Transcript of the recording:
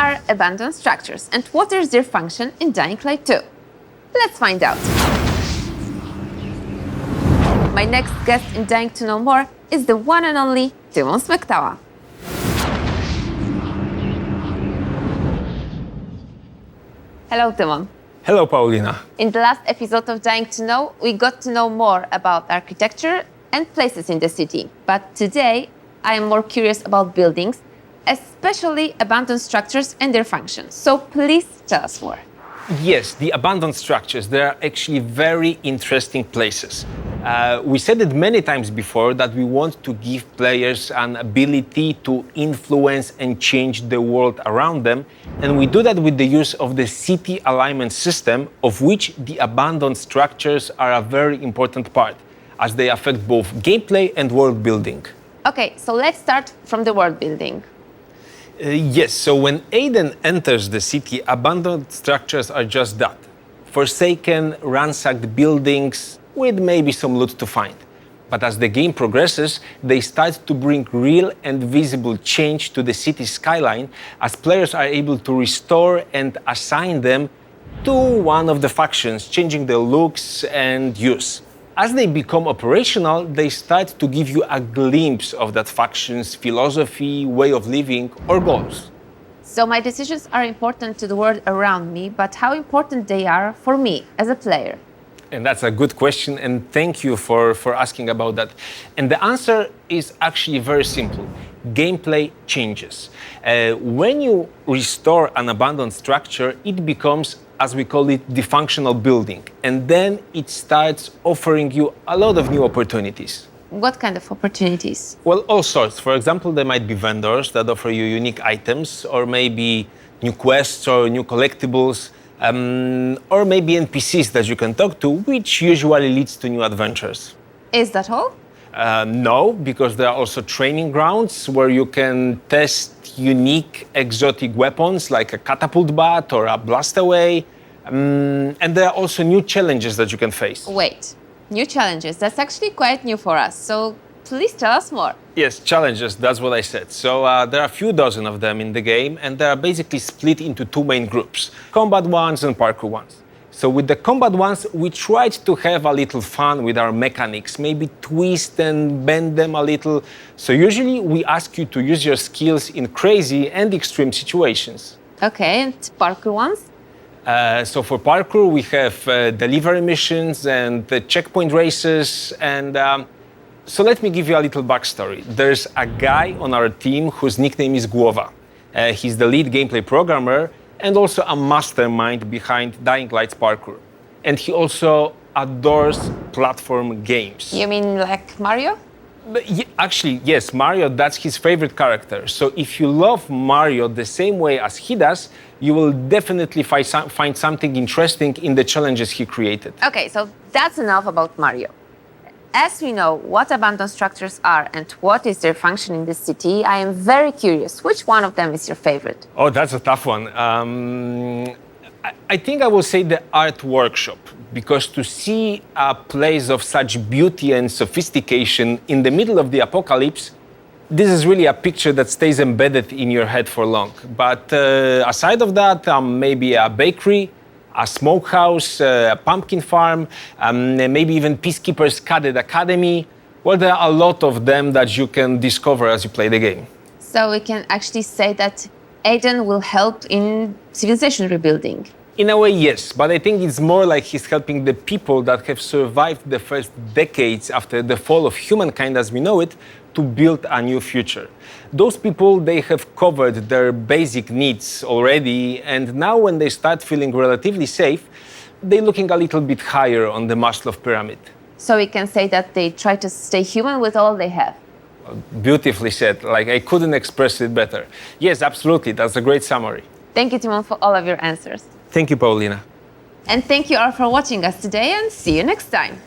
are abandoned structures and what is their function in Dying Light 2? Let's find out. My next guest in Dying to Know More is the one and only Tymon Smektała. Hello, Tymon. Hello, Paulina. In the last episode of Dying to Know, we got to know more about architecture and places in the city. But today, I am more curious about buildings, especially abandoned structures and their functions. So please tell us more. Yes, the abandoned structures, they are actually very interesting places. We said it many times before that we want to give players an ability to influence and change the world around them. And we do that with the use of the city alignment system, of which the abandoned structures are a very important part, as they affect both gameplay and world building. Okay, so let's start from the world building. Yes, so when Aiden enters the city, abandoned structures are just that. Forsaken, ransacked buildings with maybe some loot to find. But as the game progresses, they start to bring real and visible change to the city's skyline, as players are able to restore and assign them to one of the factions, changing their looks and use. As they become operational, they start to give you a glimpse of that faction's philosophy, way of living, or goals. So my decisions are important to the world around me, but how important they are for me as a player? And that's a good question, and thank you for asking about that. And the answer is actually very simple. Gameplay changes. When you restore an abandoned structure, it becomes, as we call it, the functional building. And then it starts offering you a lot of new opportunities. What kind of opportunities? Well, all sorts. For example, there might be vendors that offer you unique items, or maybe new quests or new collectibles, or maybe NPCs that you can talk to, which usually leads to new adventures. Is that all? No, because there are also training grounds where you can test unique exotic weapons like a catapult bat or a blastaway. And there are also new challenges that you can face. Wait, new challenges. That's actually quite new for us. So please tell us more. Yes, challenges, that's what I said. So there are a few dozen of them in the game, and they are basically split into two main groups, combat ones and parkour ones. So with the combat ones, we tried to have a little fun with our mechanics, maybe twist and bend them a little. So usually we ask you to use your skills in crazy and extreme situations. Okay, and parkour ones? So for parkour, we have delivery missions and the checkpoint races. And so let me give you a little backstory. There's a guy on our team whose nickname is Głowa. He's the lead gameplay programmer and also a mastermind behind Dying Light's parkour. And he also adores platform games. You mean like Mario? Actually, yes, Mario, that's his favorite character. So if you love Mario the same way as he does, you will definitely find something interesting in the challenges he created. Okay, so that's enough about Mario. As we know what abandoned structures are and what is their function in the city, I am very curious. Which one of them is your favorite? Oh, that's a tough one. I think I will say the art workshop, because to see a place of such beauty and sophistication in the middle of the apocalypse, this is really a picture that stays embedded in your head for long. But aside of that, maybe a bakery, a smokehouse, a pumpkin farm, maybe even Peacekeeper's Cadet Academy. Well, there are a lot of them that you can discover as you play the game. So we can actually say that Aiden will help in civilization rebuilding. In a way, yes, but I think it's more like he's helping the people that have survived the first decades after the fall of humankind as we know it to build a new future. Those people, they have covered their basic needs already, and now when they start feeling relatively safe, they're looking a little bit higher on the Maslow pyramid. So we can say that they try to stay human with all they have. Beautifully said, like I couldn't express it better. Yes, absolutely, that's a great summary. Thank you, Tymon, for all of your answers. Thank you, Paulina. And thank you all for watching us today, and see you next time.